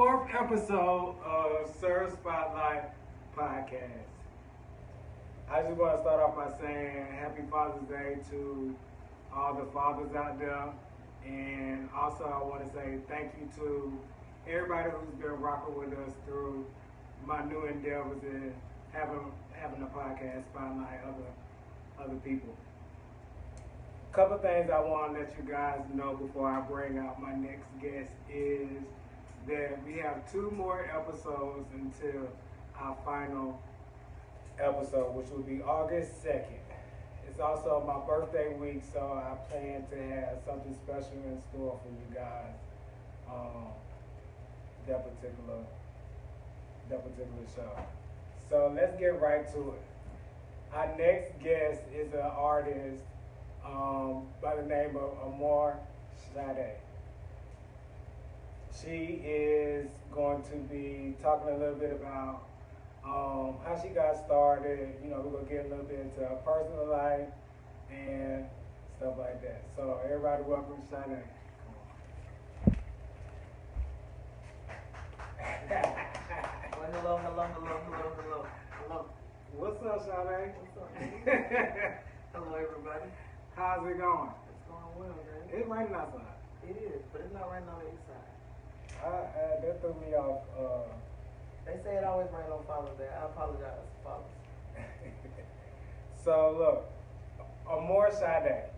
fourth episode of S.I.R Spotlight Podcast. I just want to start off by saying Happy Father's Day to all the fathers out there. And also I want to say thank you to everybody who's been rocking with us through my new endeavors and having a podcast spotlight other people. Couple things I want to let you guys know before I bring out my next guest is that we have 2 more episodes until our final episode, which will be August 2nd. It's also my birthday week, so I plan to have something special in store for you guys. That particular show. So let's get right to it. Our next guest is an artist by the name of Amoursade. She is going to be talking a little bit about how she got started. You know, we're going to get a little bit into her personal life and stuff like that. So everybody welcome Sade. Well, hello. What's up, Sade? What's up? Hello, everybody. How's it going? It's going well, man. It's raining outside. It is, but it's not raining on the east side. That threw me off. They say it always rains on Father's Day. I apologize, fathers. So look, Amoursade.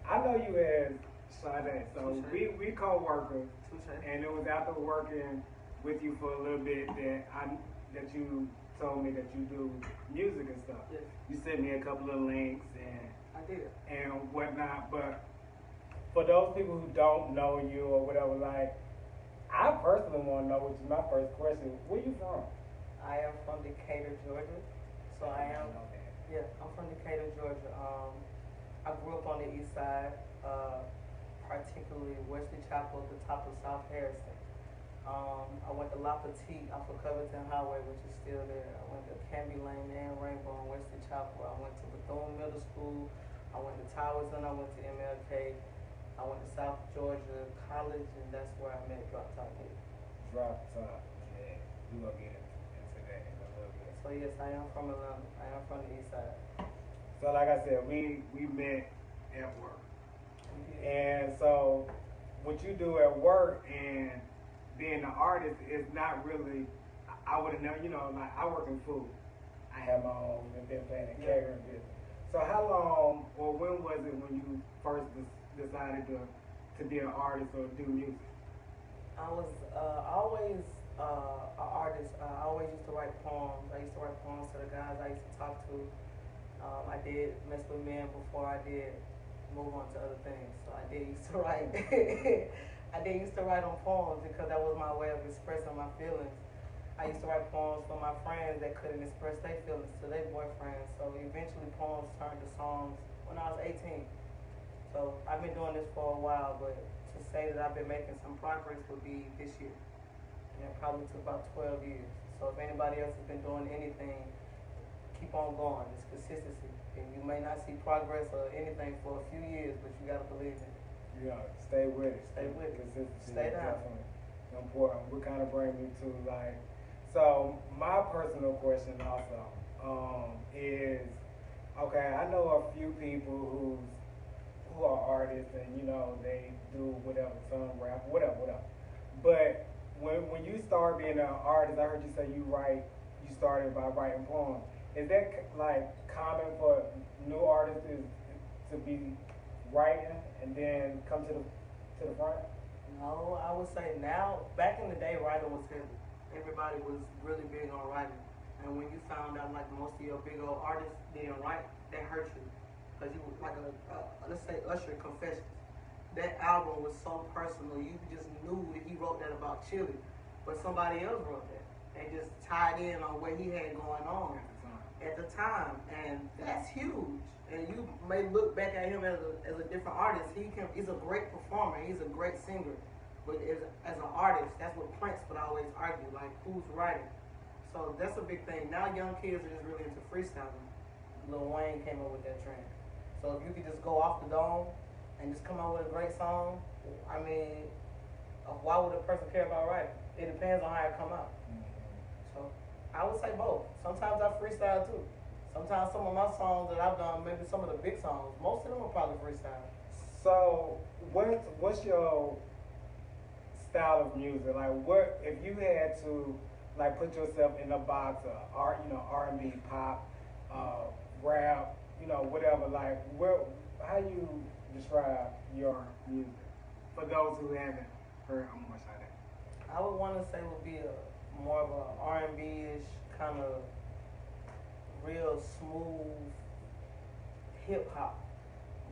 I know you as Sade. So we co-workers, and it was after working with you for a little bit that you told me that you do music and stuff. Yes. You sent me a couple of links and whatnot. But for those people who don't know you or whatever, like, I personally want to know, which is my first question, where you from? I am from Decatur, Georgia. So I'm from Decatur, Georgia. I grew up on the east side, particularly Wesley Chapel at the top of South Harrison. I went to La Petite off of Covington Highway, which is still there. I went to Canby Lane and Rainbow and Wesley Chapel. I went to Bethune Middle School. I went to Towers, and I went to MLK. I went to South Georgia College, and that's where I met Drop Top Kid. Drop Top, yeah. We're going to get into that in a little bit. So yes, I am from Atlanta. I am from the east side. So like I said, we met at work. And so what you do at work and being an artist is not really, I would have never, like I work in food. I have my own event planning and catering business. So how long or when was it when you first decided to be an artist or do music? I was always an artist. I always used to write poems. I used to write poems to the guys I used to talk to. I did mess with men before I did move on to other things. So I did used to write. I did used to write on poems because that was my way of expressing my feelings. I used to write poems for my friends that couldn't express their feelings to their boyfriends. So eventually poems turned to songs when I was 18. So I've been doing this for a while, but to say that I've been making some progress would be this year. And it probably took about 12 years. So if anybody else has been doing anything, keep on going. It's consistency. And you may not see progress or anything for a few years, but you gotta believe in it. Yeah, stay with it. Stay with it. Consistency Stay is down. definitely important. What kind of bring me to like, so my personal question also is, okay, I know a few people who are artists and they do whatever, some rap, whatever. But when you start being an artist, I heard you say you started by writing poems. Is that like common for new artists to be writing and then come to the front? No, I would say now, back in the day, writing was heavy. Everybody was really big on writing. And when you found out like most of your big old artists didn't write, that hurt you. Because you was like let's say Usher Confessions. That album was so personal. You just knew that he wrote that about Chili. But somebody else wrote that. And just tied in on what he had going on at the time. And that's huge. And you may look back at him as a different artist. He's a great performer. He's a great singer. But as an artist, that's what Prince would always argue, like, who's writing? So that's a big thing. Now young kids are just really into freestyling. Lil Wayne came up with that trend. So if you could just go off the dome and just come out with a great song, I mean, why would a person care about writing? It depends on how it come out. So I would say both. Sometimes I freestyle too. Sometimes some of my songs that I've done, maybe some of the big songs, most of them are probably freestyle. So, what's your style of music? Like, what if you had to like put yourself in a box of art, R&B, pop, rap, whatever. Like, how you describe your music for those who haven't heard Amoursade? I would want to say would be more of a R&B-ish kind of real smooth hip hop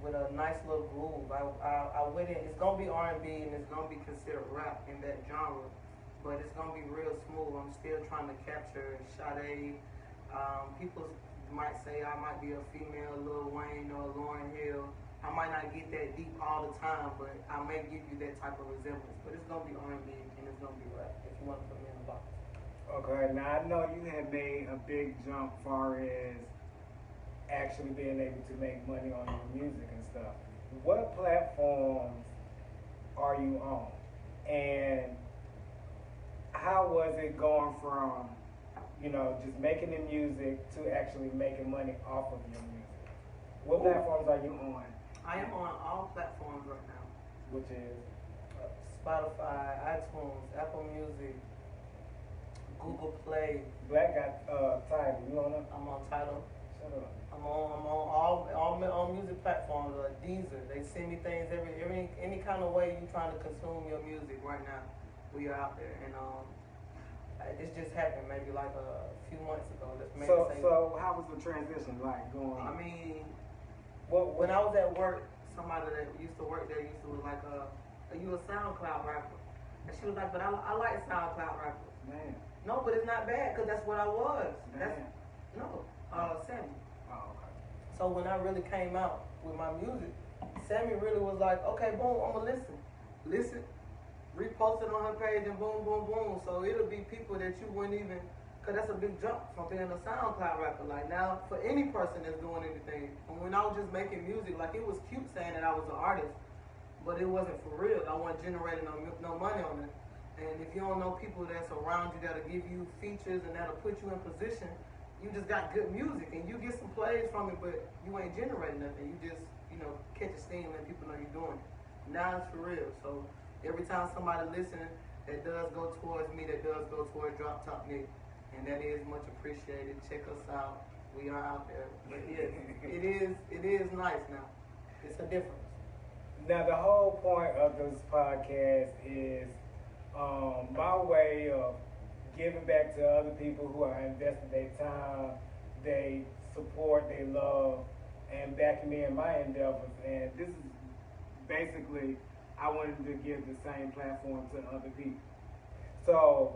with a nice little groove. I wouldn't. It's gonna be R&B and it's gonna be considered rap in that genre, but it's gonna be real smooth. I'm still trying to capture Sade. People might say I might be a female Lil Wayne or Lauryn Hill. I might not get that deep all the time, but I may give you that type of resemblance. But it's gonna be R&B and it's gonna be rap if you want to put me in a box. Okay, now I know you have made a big jump far as actually being able to make money on your music and stuff. What platforms are you on? And how was it going from, just making the music to actually making money off of your music? What platforms are you on? I am on all platforms right now. Which is? Spotify, iTunes, Apple Music, Google Play. Black got Tidal. You on it? I'm on Tidal. Shut up. I'm on all music platforms, Deezer. They send me things any kind of way you trying to consume your music right now. We are out there, and this just happened maybe like a few months ago. So how was the transition like going? I mean, what when I was at work, somebody that used to work there was like, "Are you a SoundCloud rapper?" And she was like, "But I like SoundCloud rappers." Man. No, but it's not bad because that's what I was. Sammy. Oh, okay. So when I really came out with my music, Sammy really was like, "Okay, boom, I'ma listen, repost it on her page, and boom, boom, boom." So it'll be people that you wouldn't even, cause that's a big jump from being a SoundCloud rapper. Like now, for any person that's doing anything, and when I was just making music, like it was cute saying that I was an artist, but it wasn't for real. I wasn't generating no money on it. And if you don't know people that's around you that'll give you features and that'll put you in position, you just got good music and you get some plays from it, but you ain't generating nothing. You just, catch a steam and people know you're doing it. Now it's for real. So every time somebody listening that does go towards me, that does go towards Drop Top Nick, and that is much appreciated. Check us out. We are out there. But yeah, it is nice now. It's a difference. Now the whole point of this podcast is my way of giving back to other people who are investing their time, they support, they love, and backing me in my endeavors. And this is basically, I wanted to give the same platform to other people. So,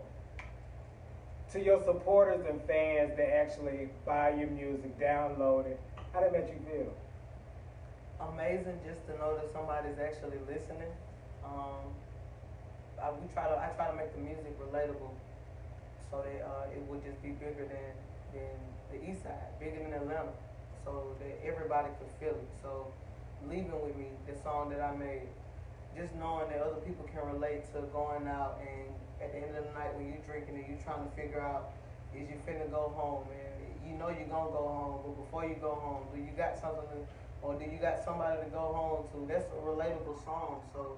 to your supporters and fans that actually buy your music, download it, how did that make you feel? Amazing just to know that somebody's actually listening. I try to make the music relatable, so that it would just be bigger than the East Side, bigger than Atlanta, so that everybody could feel it. So leaving with me, the song that I made, just knowing that other people can relate to going out and at the end of the night when you're drinking and you're trying to figure out, is you finna go home, and you know you're gonna go home, but before you go home, do you got something or do you got somebody to go home to? That's a relatable song. So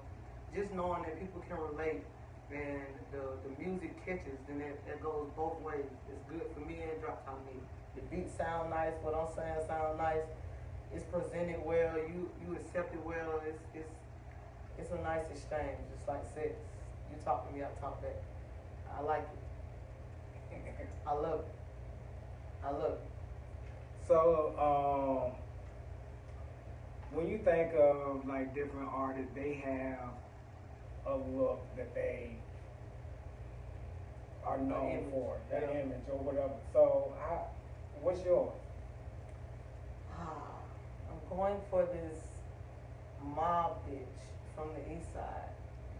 just knowing that people can relate and the music catches, then that goes both ways. It's good for me and Drop Top Nick. The beat sound nice, what I'm saying sound nice. It's presented well, you accept it well. It's a nice exchange, just like sex. You talk to me, I talk back. I like it. I love it. I love it. So, when you think of like different artists, they have a look that they are known for, that image or whatever. So, what's yours? I'm going for this mob bitch from the East Side.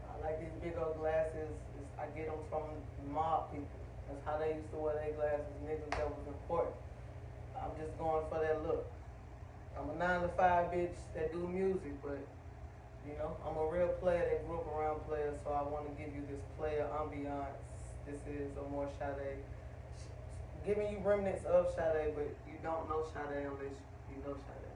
I like these big old glasses. I get them from mob people. That's how they used to wear their glasses. Niggas that was important. I'm just going for that look. I'm a 9 to 5 bitch that do music, but You know, I'm a real player that grew up around players, so I want to give you this player ambiance. This is Amoursade, giving you remnants of Sade, but you don't know Sade unless you know Sade.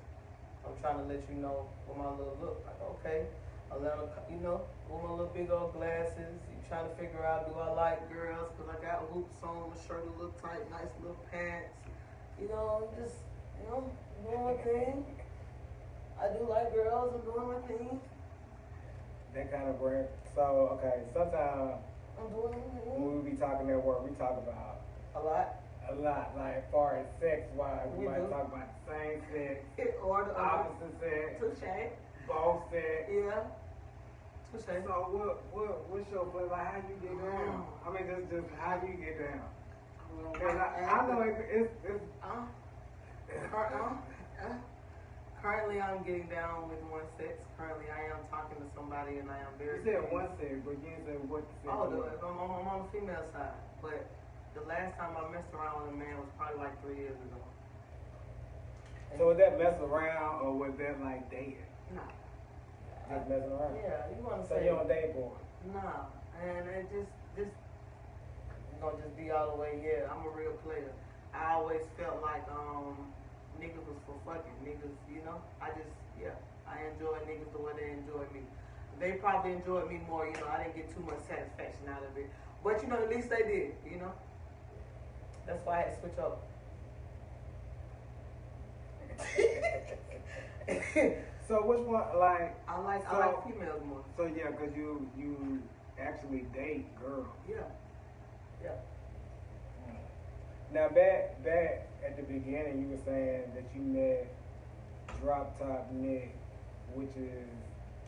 I'm trying to let you know with my little look. Like, okay, Atlanta, you know, with my little big old glasses. You trying to figure out, do I like girls? Because I got hoops on, my shirt a little tight, nice little pants. You know, just, you know, doing my thing. I do like girls, I'm doing my thing. That kind of brand. So, okay, sometimes I'm doing my thing. when we be talking at work, we talk about A lot. a lot, like as far as sex wise, we might do. talk about the same sex, Or the opposite sex, Touche. both sex. Yeah. Touche. So what's your play? Like how you get down? I mean, just how you get down. Cause I know it's Currently, I'm getting down with one sex. Currently, I am talking to somebody, and I am very. you said one sex, but you didn't say what sex. Oh, I'm on the female side, but the last time I messed around with a man was probably like 3 years ago. So was that mess around or was that like dating? Nah. Just messing around. Yeah, you want to So say. you on date board? Nah, and it just gonna just be all the way. Yeah, I'm a real player. I always felt like niggas was for fucking niggas. You know, I enjoy niggas the way they enjoy me. They probably enjoyed me more. You know, I didn't get too much satisfaction out of it, but you know, at least they did. You know, that's why I had to switch up. So which one, like? I like females more. So yeah, cause you actually date girls. Yeah. Now back at the beginning, you were saying that you met Drop Top Nick, which is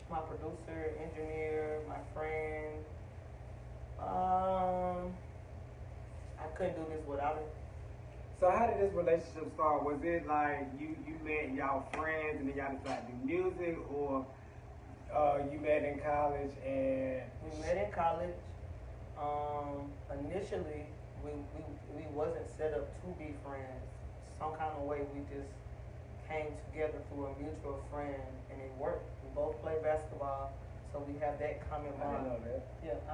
My producer, engineer, my friend. I couldn't do this without him. So how did this relationship start? Was it like you met y'all friends and then y'all decided to do music, or you met in college and We met in college. Initially, we wasn't set up to be friends. Some kind of way we just came together through a mutual friend, and it worked. We both play basketball, so we have that common I didn't bond. know that. Yeah, I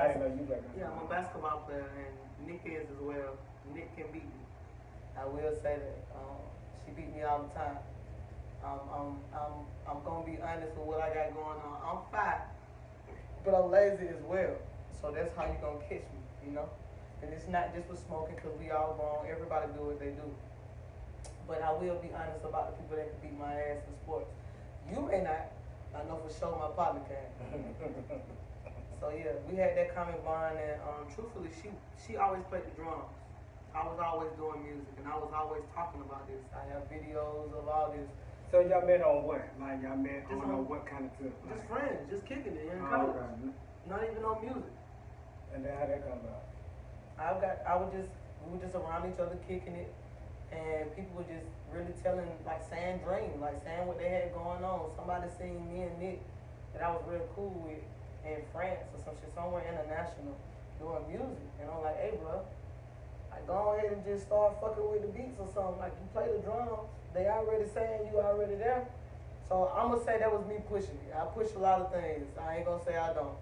didn't know you back then. Yeah, I'm a basketball player, and Nick is as well. Nick can beat me. I will say that. She beat me all the time. I'm gonna be honest with what I got going on. I'm fat, but I'm lazy as well. So that's how you gonna catch me, you know. And it's not just with smoking, cause we all grown. Everybody do what they do. But I will be honest about the people that can beat my ass in sports. You may not. I know for sure my partner can. So yeah, we had that common bond, and truthfully, she always played the drums. I was always doing music, and I was always talking about this. I have videos of all this. So y'all met on what? Like y'all met Just on on- what kind of tip? Just Like, friends, just kicking it in oh, college. okay. Not even on music. And then how that come about? We were just around each other kicking it, and people were just really telling, like saying dream, like saying what they had going on. Somebody seen me and Nick that I was real cool with in France or some shit, somewhere international, doing music. And I'm like, hey bro, like go ahead and just start fucking with the beats or something. Like you play the drums, they already saying you already there. So I'm gonna say that was me pushing it. I push a lot of things. I ain't gonna say I don't,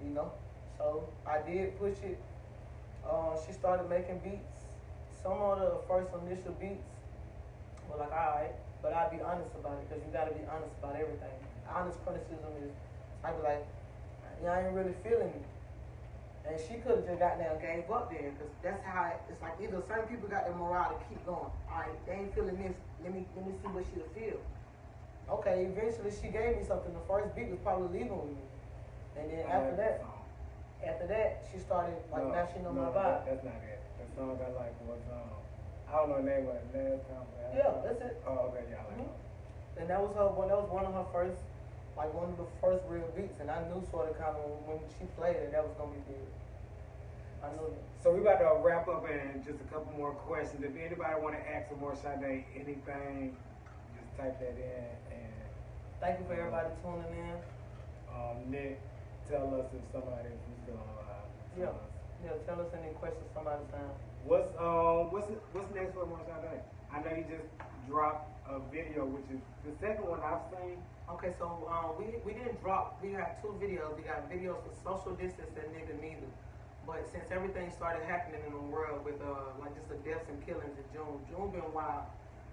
you know. So I did push it. She started making beats. Some of the first initial beats were like, alright, but I'll be honest about it, because you gotta be honest about everything. Honest criticism is, I be like, yeah, I ain't really feeling it. And she could have just got down, gave up there, because that's how it's like. Either certain people got the morale to keep going. Alright, they ain't feeling this. Let me see what she'll feel. Okay, eventually she gave me something. The first beat was probably leaving with me, and then after that, she started like, now she know my vibe. That's not it. The song I like was I don't know the name of it. Last time. Yeah, that's it. Oh, okay, yeah, I like it. And that was one of her first, like one of the first real beats, and I knew sort of kind of when she played it, that was gonna be big. I knew that. So we about to wrap up in just a couple more questions. If anybody want to ask Amoursade anything, just type that in. And Thank you for everybody tuning in. Nick, tell us if somebody who's still alive. Yeah, tell us any questions somebody's saying. What's next for Amoursade? I know you just dropped a video, which is the second one I've seen. Okay, so we didn't drop. We got 2 videos. We got videos for social distance and nigga neither. But since everything started happening in the world with like just the deaths and killings in June been wild.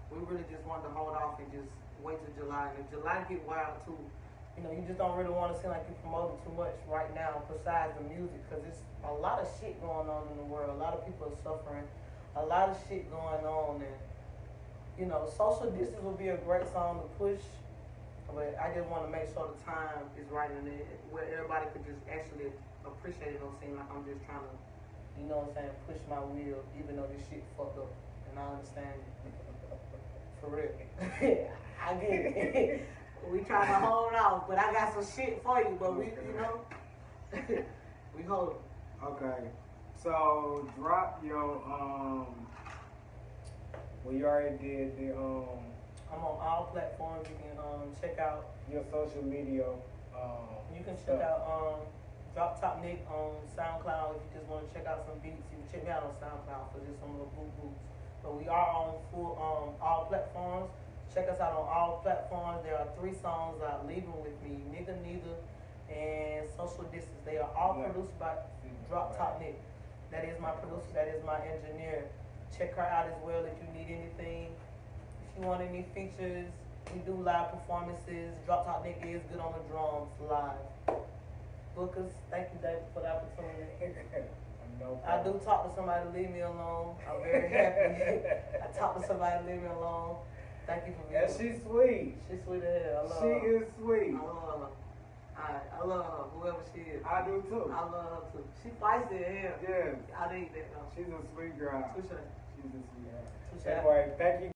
We really just wanted to hold off and just wait till July. And if July get wild too, you know, you just don't really want to seem like you're promoting too much right now besides the music, because it's a lot of shit going on in the world. A lot of people are suffering. A lot of shit going on, and you know, social distance would be a great song to push. But I just want to make sure the time is right in it, where everybody could just actually appreciate it. Don't seem like I'm just trying to, you know what I'm saying, push my wheel, even though this shit fucked up. And I understand it. For real. I get it. We trying to hold off, but I got some shit for you, but we, you know, we hold it. Okay. So drop your well, you already did the I'm on all platforms. You can check out your social media. You can check out Drop Top Nick on SoundCloud if you just want to check out some beats. You can check me out on SoundCloud for just some little boot boots. But we are on full all platforms. Check us out on all platforms. There are 3 songs out: Leaving With Me, Nigga Neither, and Social Distance. They are all produced by Drop Top Nick. That is my producer. That is my engineer. Check her out as well if you need anything. If you want any features, we do live performances. Drop Top Nick is good on the drums live. Bookers, thank you, David, for the opportunity. No I do talk to somebody to leave me alone. I'm very happy. I talk to somebody to leave me alone. Thank you for being here. She's sweet. She's sweet as hell. I love she her. is sweet. I love her. I love her, whoever she is. I do too. I love her too. She feisty as hell. Yes. I need that though. She's a sweet girl. Touche. She's a sweet girl. Touche. Anyway, thank you.